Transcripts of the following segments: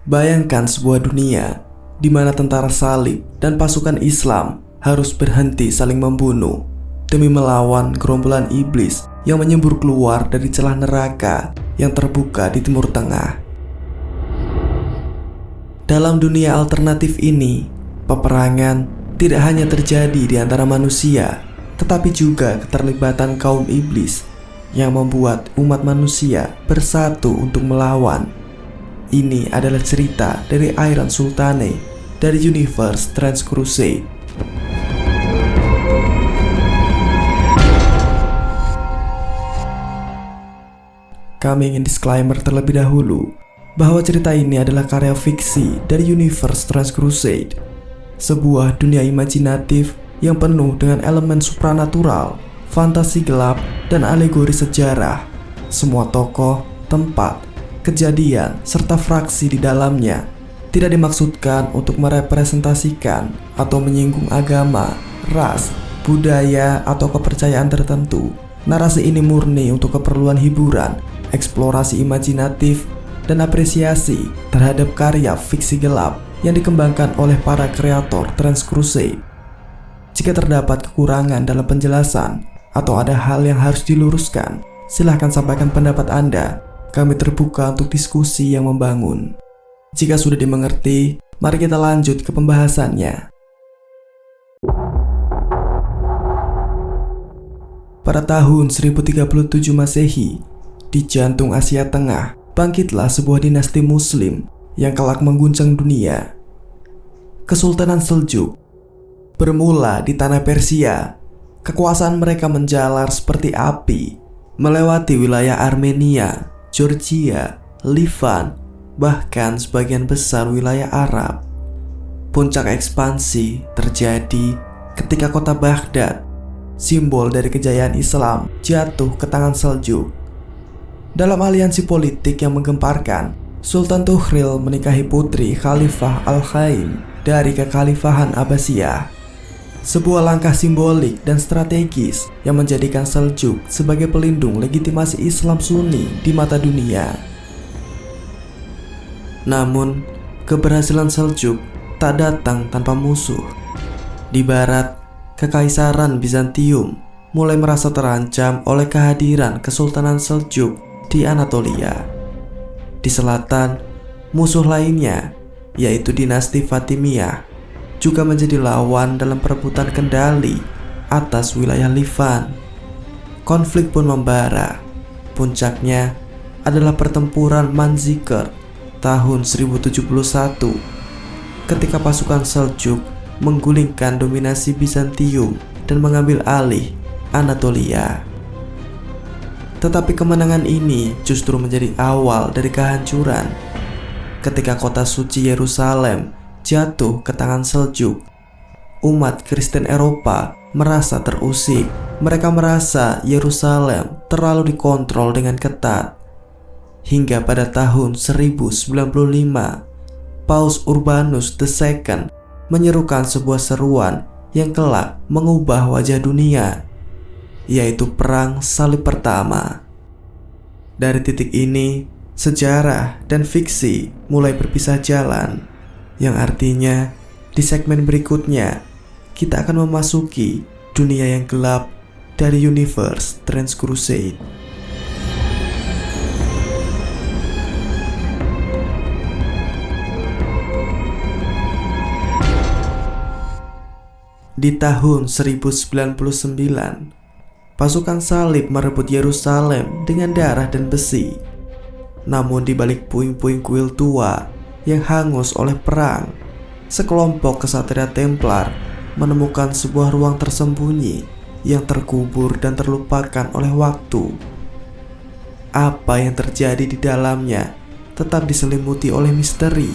Bayangkan sebuah dunia di mana tentara salib dan pasukan Islam harus berhenti saling membunuh demi melawan gerombolan iblis yang menyembur keluar dari celah neraka yang terbuka di Timur Tengah. Dalam dunia alternatif ini, peperangan tidak hanya terjadi di antara manusia, tetapi juga keterlibatan kaum iblis yang membuat umat manusia bersatu untuk melawan. Ini adalah cerita dari Iron Sultane dari Universe Trans Crusade. Kami ingin disclaimer terlebih dahulu bahwa cerita ini adalah karya fiksi dari Universe Trans Crusade, sebuah dunia imajinatif yang penuh dengan elemen supranatural, fantasi gelap, dan alegori sejarah. Semua tokoh, tempat, kejadian, serta fraksi di dalamnya tidak dimaksudkan untuk merepresentasikan atau menyinggung agama, ras, budaya, atau kepercayaan tertentu. Narasi ini murni untuk keperluan hiburan, eksplorasi imajinatif, dan apresiasi terhadap karya fiksi gelap yang dikembangkan oleh para kreator Trans Crusade. Jika terdapat kekurangan dalam penjelasan atau ada hal yang harus diluruskan, silahkan sampaikan pendapat Anda. Kami terbuka untuk diskusi yang membangun. Jika sudah dimengerti, mari kita lanjut ke pembahasannya. Pada tahun 1037 Masehi, di jantung Asia Tengah, bangkitlah sebuah dinasti Muslim yang kelak mengguncang dunia. Kesultanan Seljuk bermula di tanah Persia. Kekuasaan mereka menjalar seperti api, melewati wilayah Armenia, Georgia, Livan, bahkan sebagian besar wilayah Arab. Puncak ekspansi terjadi ketika kota Baghdad, simbol dari kejayaan Islam, jatuh ke tangan Seljuk. Dalam aliansi politik yang menggemparkan, Sultan Tuhril menikahi putri Khalifah Al-Khaim dari kekhalifahan Abbasiyah. Sebuah langkah simbolik dan strategis yang menjadikan Seljuk sebagai pelindung legitimasi Islam Sunni di mata dunia. Namun, keberhasilan Seljuk tak datang tanpa musuh. Di barat, Kekaisaran Bizantium mulai merasa terancam oleh kehadiran Kesultanan Seljuk di Anatolia. Di selatan, musuh lainnya, yaitu dinasti Fatimiyah, juga menjadi lawan dalam perebutan kendali atas wilayah Livan. Konflik pun membara. Puncaknya adalah pertempuran Manzikert tahun 1071, ketika pasukan Seljuk menggulingkan dominasi Bizantium dan mengambil alih Anatolia. Tetapi kemenangan ini justru menjadi awal dari kehancuran. Ketika kota suci Yerusalem jatuh ke tangan Seljuk, umat Kristen Eropa merasa terusik. Mereka merasa Yerusalem terlalu dikontrol dengan ketat. Hingga pada tahun 1095, Paus Urbanus II menyerukan sebuah seruan yang kelak mengubah wajah dunia, yaitu Perang Salib Pertama. Dari titik ini, sejarah dan fiksi mulai berpisah jalan, yang artinya di segmen berikutnya kita akan memasuki dunia yang gelap dari Universe Trans Crusade. Di tahun 1099, pasukan salib merebut Yerusalem dengan darah dan besi. Namun di balik puing-puing kuil tua yang hangus oleh perang, sekelompok kesatria Templar menemukan sebuah ruang tersembunyi yang terkubur dan terlupakan oleh waktu. Apa yang terjadi di dalamnya tetap diselimuti oleh misteri.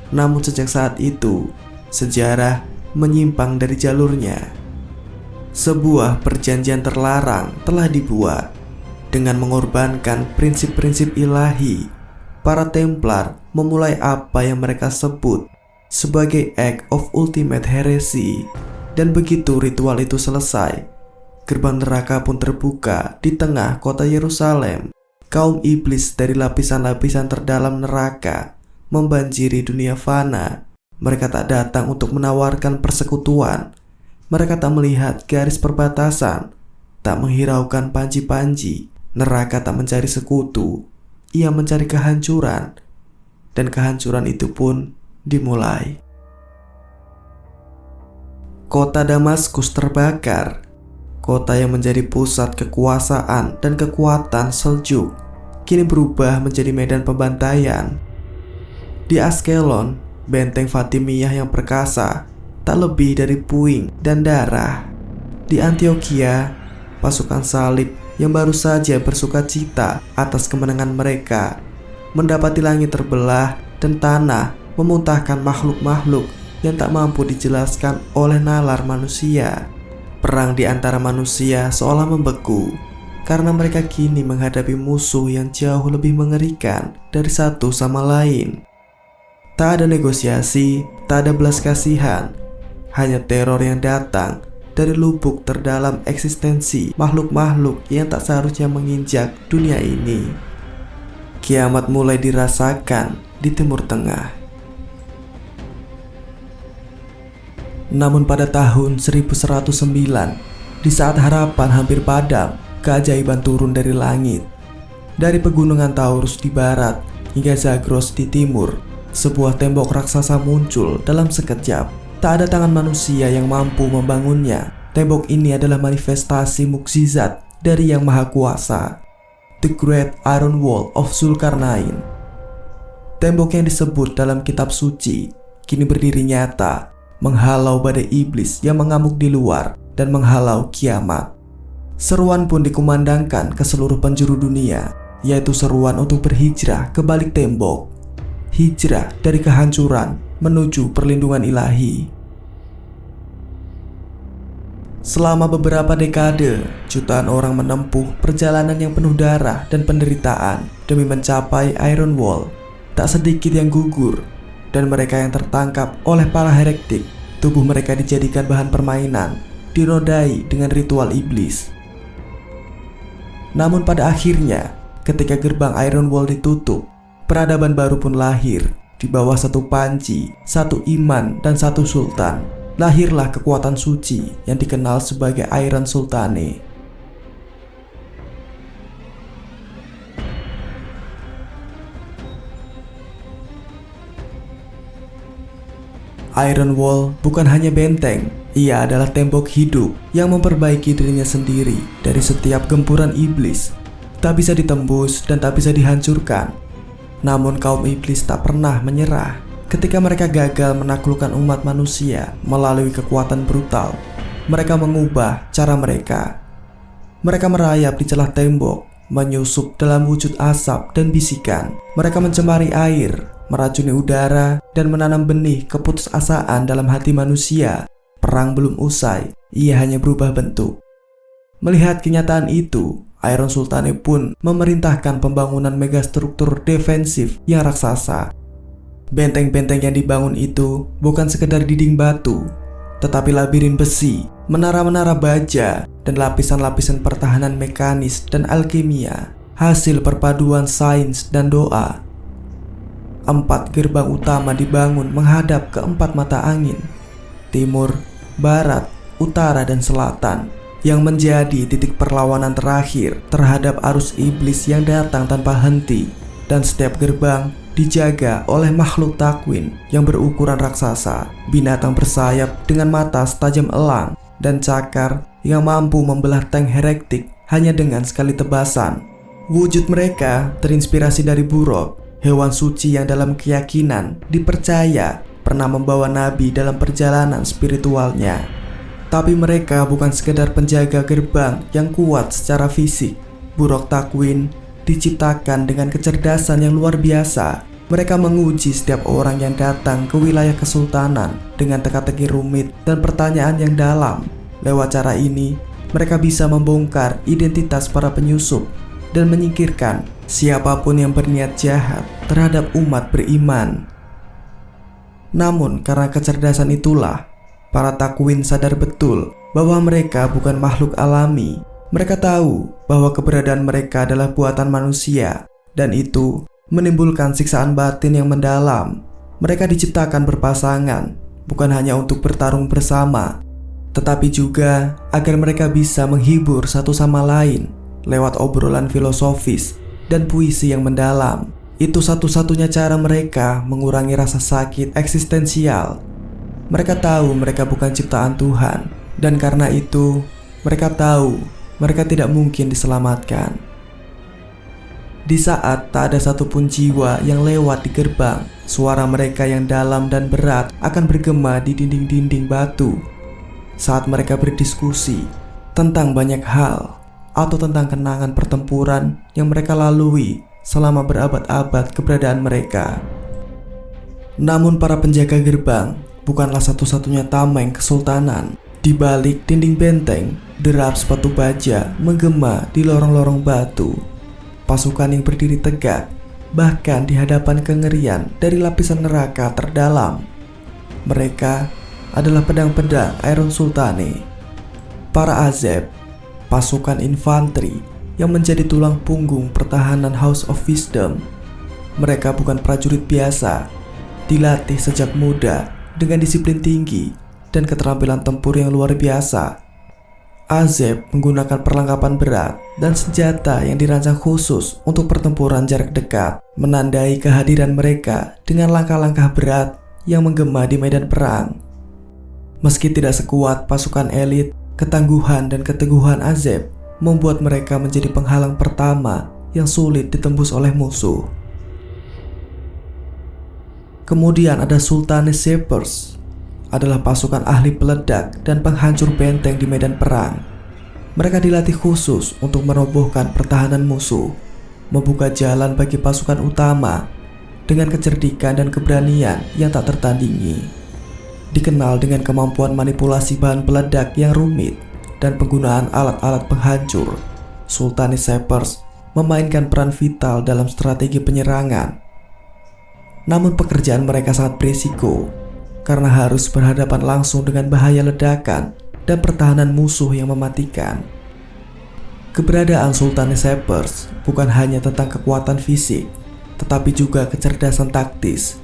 Namun sejak saat itu, sejarah menyimpang dari jalurnya. Sebuah perjanjian terlarang telah dibuat. Dengan mengorbankan prinsip-prinsip ilahi, para Templar memulai apa yang mereka sebut sebagai Act of Ultimate Heresy. Dan begitu ritual itu selesai, gerbang neraka pun terbuka di tengah kota Yerusalem. kaum iblis dari lapisan-lapisan terdalam neraka membanjiri dunia fana. Mereka tak datang untuk menawarkan persekutuan. Mereka tak melihat garis perbatasan, tak menghiraukan panji-panji. Neraka tak mencari sekutu, ia mencari kehancuran. Dan kehancuran itu pun dimulai. Kota Damaskus terbakar. Kota yang menjadi pusat kekuasaan dan kekuatan Seljuk kini berubah menjadi medan pembantaian. Di Askelon, benteng Fatimiyah yang perkasa tak lebih dari puing dan darah. Di Antioquia, pasukan salib yang baru saja bersukacita atas kemenangan mereka mendapati langit terbelah dan tanah memuntahkan makhluk-makhluk yang tak mampu dijelaskan oleh nalar manusia. Perang di antara manusia seolah membeku karena mereka kini menghadapi musuh yang jauh lebih mengerikan dari satu sama lain. Tak ada negosiasi, tak ada belas kasihan, hanya teror yang datang dari lubuk terdalam eksistensi makhluk-makhluk yang tak seharusnya menginjak dunia ini. Kiamat mulai dirasakan di Timur Tengah. Namun pada tahun 1109, di saat harapan hampir padam, keajaiban turun dari langit. Dari pegunungan Taurus di barat hingga Zagros di timur, sebuah tembok raksasa muncul dalam sekejap. Tak ada tangan manusia yang mampu membangunnya. Tembok ini adalah manifestasi mukjizat dari Yang Maha Kuasa, The Great Iron Wall of Zulkarnain. Tembok yang disebut dalam kitab suci kini berdiri nyata, menghalau badai iblis yang mengamuk di luar dan menghalau kiamat. Seruan pun dikumandangkan ke seluruh penjuru dunia, yaitu seruan untuk berhijrah ke balik tembok. Hijrah dari kehancuran menuju perlindungan ilahi. Selama beberapa dekade, jutaan orang menempuh perjalanan yang penuh darah dan penderitaan demi mencapai Iron Wall. Tak sedikit yang gugur, dan mereka yang tertangkap oleh para heretik. Tubuh mereka dijadikan bahan permainan, dinodai dengan ritual iblis. Namun pada akhirnya, ketika gerbang Iron Wall ditutup, peradaban baru pun lahir. Di bawah satu panji, satu iman, dan satu sultan, lahirlah kekuatan suci yang dikenal sebagai Iron Sultane. Iron Wall bukan hanya benteng, ia adalah tembok hidup yang memperbaiki dirinya sendiri dari setiap gempuran iblis. Tak bisa ditembus dan tak bisa dihancurkan. Namun kaum iblis tak pernah menyerah. Ketika mereka gagal menaklukkan umat manusia melalui kekuatan brutal, mereka mengubah cara mereka. Mereka merayap di celah tembok, menyusup dalam wujud asap dan bisikan. Mereka mencemari air, meracuni udara, dan menanam benih keputusasaan dalam hati manusia. Perang belum usai, ia hanya berubah bentuk. Melihat kenyataan itu, Iron Sultane pun memerintahkan pembangunan megastruktur defensif yang raksasa. Benteng-benteng yang dibangun itu bukan sekedar dinding batu, tetapi labirin besi, menara-menara baja, dan lapisan-lapisan pertahanan mekanis dan alkimia, hasil perpaduan sains dan doa. 4 gerbang utama dibangun menghadap ke 4 mata angin, timur, barat, utara, dan selatan, yang menjadi titik perlawanan terakhir terhadap arus iblis yang datang tanpa henti. Dan setiap gerbang dijaga oleh makhluk takwin yang berukuran raksasa, binatang bersayap dengan mata setajam elang, dan cakar yang mampu membelah tank heretik hanya dengan sekali tebasan. Wujud mereka terinspirasi dari Burok, hewan suci yang dalam keyakinan dipercaya pernah membawa nabi dalam perjalanan spiritualnya. Tapi mereka bukan sekedar penjaga gerbang yang kuat secara fisik. Burok Takwin diciptakan dengan kecerdasan yang luar biasa. Mereka menguji setiap orang yang datang ke wilayah kesultanan dengan teka-teki rumit dan pertanyaan yang dalam. Lewat cara ini, mereka bisa membongkar identitas para penyusup dan menyingkirkan siapapun yang berniat jahat terhadap umat beriman. Namun karena kecerdasan itulah, para takwin sadar betul bahwa mereka bukan makhluk alami. Mereka tahu bahwa keberadaan mereka adalah buatan manusia, dan itu menimbulkan siksaan batin yang mendalam. Mereka diciptakan berpasangan, bukan hanya untuk bertarung bersama, tetapi juga agar mereka bisa menghibur satu sama lain lewat obrolan filosofis dan puisi yang mendalam. Itu satu-satunya cara mereka mengurangi rasa sakit eksistensial. Mereka tahu mereka bukan ciptaan Tuhan, dan karena itu mereka tahu mereka tidak mungkin diselamatkan. Di saat tak ada satupun jiwa yang lewat di gerbang, suara mereka yang dalam dan berat akan bergema di dinding-dinding batu. Saat mereka berdiskusi tentang banyak hal, atau tentang kenangan pertempuran yang mereka lalui selama berabad-abad keberadaan mereka. Namun para penjaga gerbang bukanlah satu-satunya tameng kesultanan. Di balik dinding benteng, derap sepatu baja menggema di lorong-lorong batu. Pasukan yang berdiri tegak, bahkan di hadapan kengerian dari lapisan neraka terdalam. Mereka adalah pedang-pedang Iron Sultane. Para Azeb, pasukan infanteri yang menjadi tulang punggung pertahanan House of Wisdom. Mereka bukan prajurit biasa, dilatih sejak muda dengan disiplin tinggi dan keterampilan tempur yang luar biasa. Azeb menggunakan perlengkapan berat dan senjata yang dirancang khusus untuk pertempuran jarak dekat, menandai kehadiran mereka dengan langkah-langkah berat yang menggema di medan perang. Meski tidak sekuat pasukan elit, ketangguhan dan keteguhan Azeb membuat mereka menjadi penghalang pertama yang sulit ditembus oleh musuh. Kemudian ada Sultane Shepers, adalah pasukan ahli peledak dan penghancur benteng di medan perang. Mereka dilatih khusus untuk merobohkan pertahanan musuh, membuka jalan bagi pasukan utama dengan kecerdikan dan keberanian yang tak tertandingi. Dikenal dengan kemampuan manipulasi bahan peledak yang rumit dan penggunaan alat-alat penghancur, Sultane Shepers memainkan peran vital dalam strategi penyerangan. Namun pekerjaan mereka sangat berisiko karena harus berhadapan langsung dengan bahaya ledakan dan pertahanan musuh yang mematikan. Keberadaan Sultane Shepers bukan hanya tentang kekuatan fisik, tetapi juga kecerdasan taktis.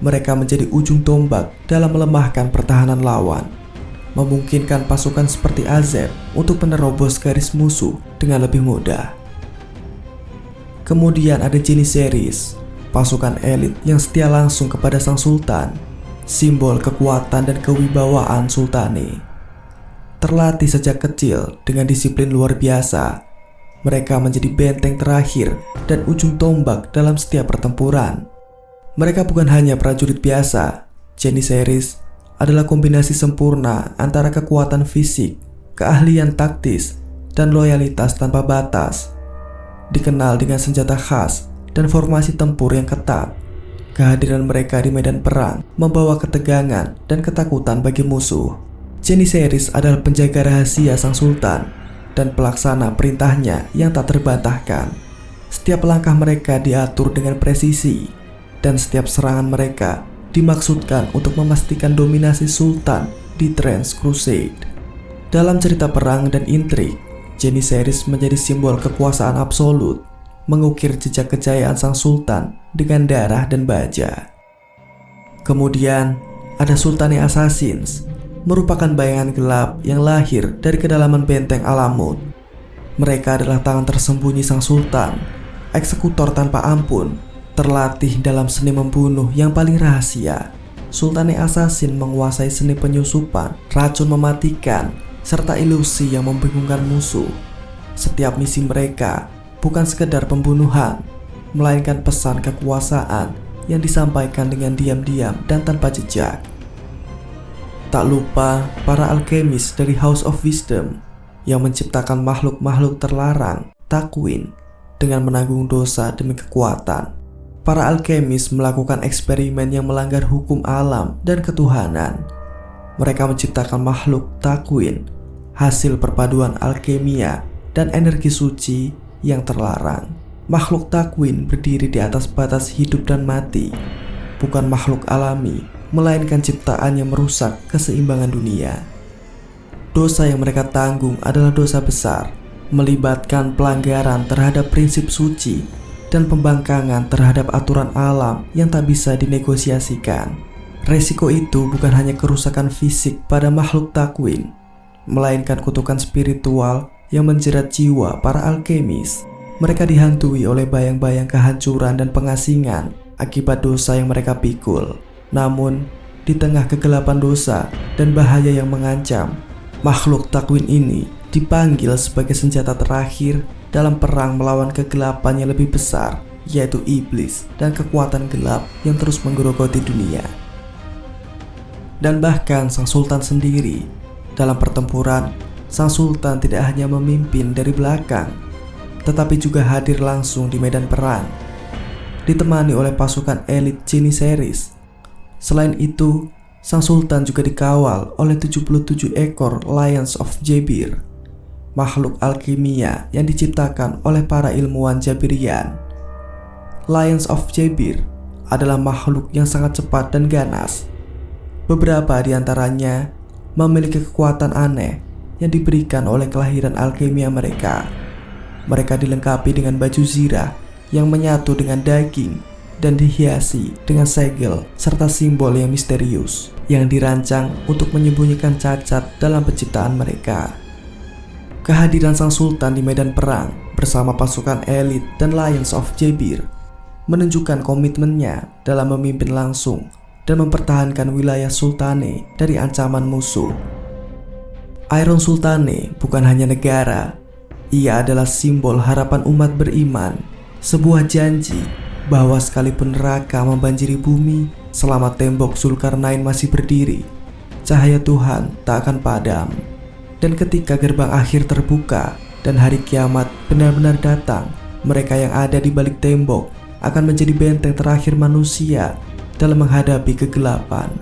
Mereka menjadi ujung tombak dalam melemahkan pertahanan lawan, memungkinkan pasukan seperti Azeb untuk menerobos garis musuh dengan lebih mudah. Kemudian ada Janissaries, pasukan elit yang setia langsung kepada sang sultan, simbol kekuatan dan kewibawaan Sultane. Terlatih sejak kecil dengan disiplin luar biasa, mereka menjadi benteng terakhir dan ujung tombak dalam setiap pertempuran. Mereka bukan hanya prajurit biasa. Janissaries adalah kombinasi sempurna antara kekuatan fisik, keahlian taktis, dan loyalitas tanpa batas. Dikenal dengan senjata khas dan formasi tempur yang ketat, kehadiran mereka di medan perang membawa ketegangan dan ketakutan bagi musuh. Janissaries adalah penjaga rahasia sang sultan dan pelaksana perintahnya yang tak terbantahkan. Setiap langkah mereka diatur dengan presisi, dan setiap serangan mereka dimaksudkan untuk memastikan dominasi sultan di Trans Crusade. Dalam cerita perang dan intrik, Janissaries menjadi simbol kekuasaan absolut, mengukir jejak kejayaan sang sultan dengan darah dan baja. Kemudian ada Sultane Assassins, merupakan bayangan gelap yang lahir dari kedalaman benteng Alamut. Mereka adalah tangan tersembunyi sang sultan, eksekutor tanpa ampun, terlatih dalam seni membunuh yang paling rahasia. Sultane Assassin menguasai seni penyusupan, racun mematikan, serta ilusi yang membingungkan musuh. Setiap misi mereka bukan sekedar pembunuhan, melainkan pesan kekuasaan yang disampaikan dengan diam-diam dan tanpa jejak. Tak lupa para alkemis dari House of Wisdom yang menciptakan makhluk-makhluk terlarang, Takwin, dengan menanggung dosa demi kekuatan. Para alkemis melakukan eksperimen yang melanggar hukum alam dan ketuhanan. Mereka menciptakan makhluk Takwin, hasil perpaduan alkemia dan energi suci yang terlarang. Makhluk Takwin berdiri di atas batas hidup dan mati, bukan makhluk alami, melainkan ciptaan yang merusak keseimbangan dunia. Dosa yang mereka tanggung adalah dosa besar, melibatkan pelanggaran terhadap prinsip suci dan pembangkangan terhadap aturan alam yang tak bisa dinegosiasikan. Resiko itu bukan hanya kerusakan fisik pada makhluk takwin, melainkan kutukan spiritual yang menjerat jiwa para alkemis. Mereka dihantui oleh bayang-bayang kehancuran dan pengasingan akibat dosa yang mereka pikul. Namun, di tengah kegelapan dosa dan bahaya yang mengancam, makhluk takwin ini dipanggil sebagai senjata terakhir dalam perang melawan kegelapan yang lebih besar, yaitu iblis dan kekuatan gelap yang terus menggerogoti dunia. Dan bahkan sang sultan sendiri, dalam pertempuran, sang sultan tidak hanya memimpin dari belakang, tetapi juga hadir langsung di medan perang, ditemani oleh pasukan elit Janissaries. Selain itu, sang sultan juga dikawal oleh 77 ekor Lions of Jabir, makhluk alkimia yang diciptakan oleh para ilmuwan Jabirian. Lions of Jabir adalah makhluk yang sangat cepat dan ganas. Beberapa di antaranya memiliki kekuatan aneh yang diberikan oleh kelahiran alkimia mereka. Mereka dilengkapi dengan baju zirah yang menyatu dengan daging dan dihiasi dengan segel serta simbol yang misterius yang dirancang untuk menyembunyikan cacat dalam penciptaan mereka. Kehadiran sang sultan di medan perang bersama pasukan elit dan Lions of Jabir menunjukkan komitmennya dalam memimpin langsung dan mempertahankan wilayah Sultane dari ancaman musuh. Iron Sultane bukan hanya negara, ia adalah simbol harapan umat beriman, sebuah janji bahwa sekalipun neraka membanjiri bumi, selama tembok Zulkarnain masih berdiri, cahaya Tuhan tak akan padam. Dan ketika gerbang akhir terbuka dan hari kiamat benar-benar datang, mereka yang ada di balik tembok akan menjadi benteng terakhir manusia dalam menghadapi kegelapan.